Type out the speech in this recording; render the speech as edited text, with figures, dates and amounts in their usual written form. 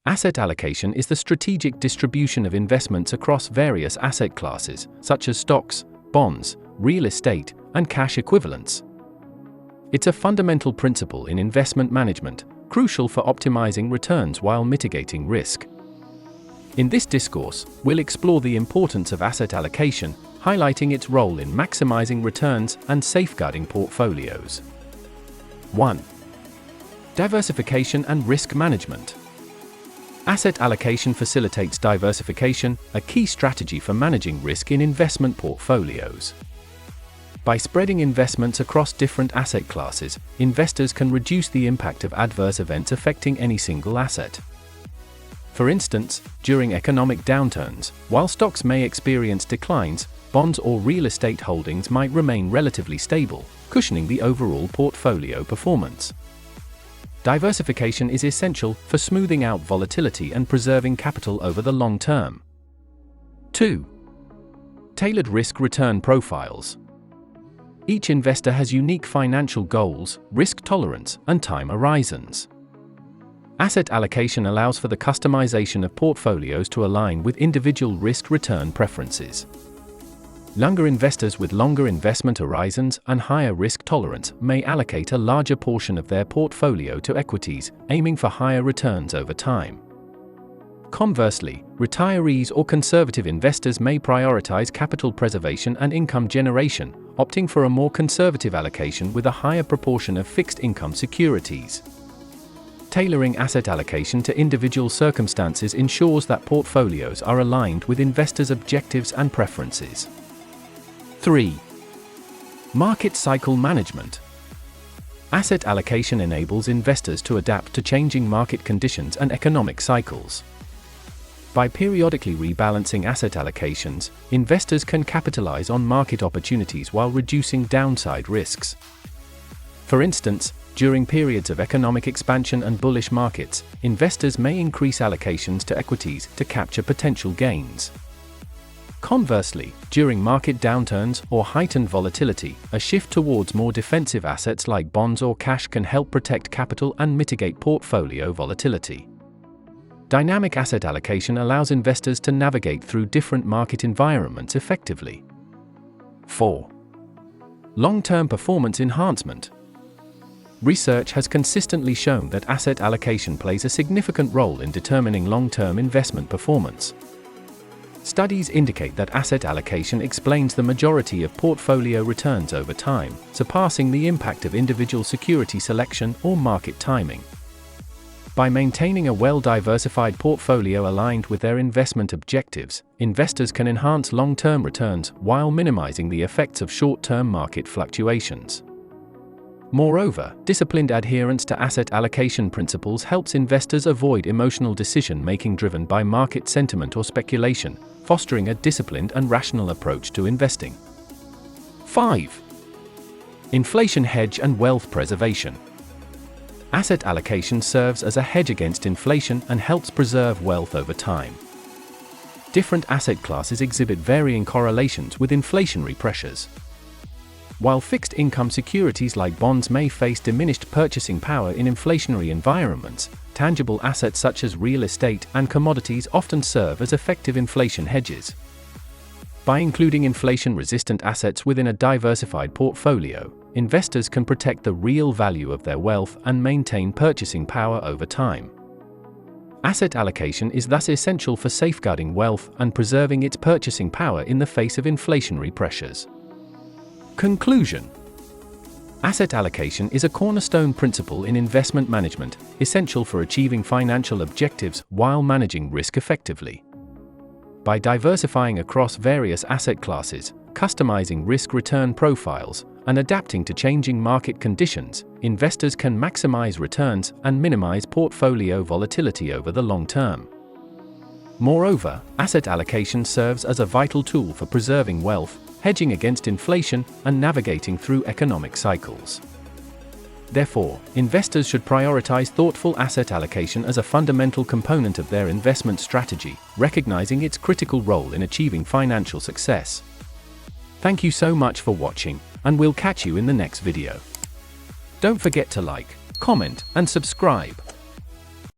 Asset allocation is the strategic distribution of investments across various asset classes, such as stocks, bonds, real estate, and cash equivalents. It's a fundamental principle in investment management, crucial for optimizing returns while mitigating risk. In this discourse, we'll explore the importance of asset allocation, highlighting its role in maximizing returns and safeguarding portfolios. 1. Diversification and risk management. Asset allocation facilitates diversification, a key strategy for managing risk in investment portfolios. By spreading investments across different asset classes, investors can reduce the impact of adverse events affecting any single asset. For instance, during economic downturns, while stocks may experience declines, bonds or real estate holdings might remain relatively stable, cushioning the overall portfolio performance. Diversification is essential for smoothing out volatility and preserving capital over the long term. 2. Tailored risk-return profiles. Each investor has unique financial goals, risk tolerance, and time horizons. Asset allocation allows for the customization of portfolios to align with individual risk-return preferences. Younger investors with longer investment horizons and higher risk tolerance may allocate a larger portion of their portfolio to equities, aiming for higher returns over time. Conversely, retirees or conservative investors may prioritize capital preservation and income generation, opting for a more conservative allocation with a higher proportion of fixed income securities. Tailoring asset allocation to individual circumstances ensures that portfolios are aligned with investors' objectives and preferences. 3. Market cycle management. Asset allocation enables investors to adapt to changing market conditions and economic cycles. By periodically rebalancing asset allocations, investors can capitalize on market opportunities while reducing downside risks. For instance, during periods of economic expansion and bullish markets, investors may increase allocations to equities to capture potential gains. Conversely, during market downturns or heightened volatility, a shift towards more defensive assets like bonds or cash can help protect capital and mitigate portfolio volatility. Dynamic asset allocation allows investors to navigate through different market environments effectively. 4. Long-term performance enhancement. Research has consistently shown that asset allocation plays a significant role in determining long-term investment performance. Studies indicate that asset allocation explains the majority of portfolio returns over time, surpassing the impact of individual security selection or market timing. By maintaining a well-diversified portfolio aligned with their investment objectives, investors can enhance long-term returns while minimizing the effects of short-term market fluctuations. Moreover, disciplined adherence to asset allocation principles helps investors avoid emotional decision-making driven by market sentiment or speculation, fostering a disciplined and rational approach to investing. 5. Inflation hedge and wealth preservation. Asset allocation serves as a hedge against inflation and helps preserve wealth over time. Different asset classes exhibit varying correlations with inflationary pressures. While fixed income securities like bonds may face diminished purchasing power in inflationary environments, tangible assets such as real estate and commodities often serve as effective inflation hedges. By including inflation-resistant assets within a diversified portfolio, investors can protect the real value of their wealth and maintain purchasing power over time. Asset allocation is thus essential for safeguarding wealth and preserving its purchasing power in the face of inflationary pressures. Conclusion. Asset allocation is a cornerstone principle in investment management, essential for achieving financial objectives while managing risk effectively. By diversifying across various asset classes, customizing risk-return profiles, and adapting to changing market conditions, investors can maximize returns and minimize portfolio volatility over the long term. Moreover, asset allocation serves as a vital tool for preserving wealth, hedging against inflation, and navigating through economic cycles. Therefore, investors should prioritize thoughtful asset allocation as a fundamental component of their investment strategy, recognizing its critical role in achieving financial success. Thank you so much for watching, and we'll catch you in the next video. Don't forget to like, comment, and subscribe.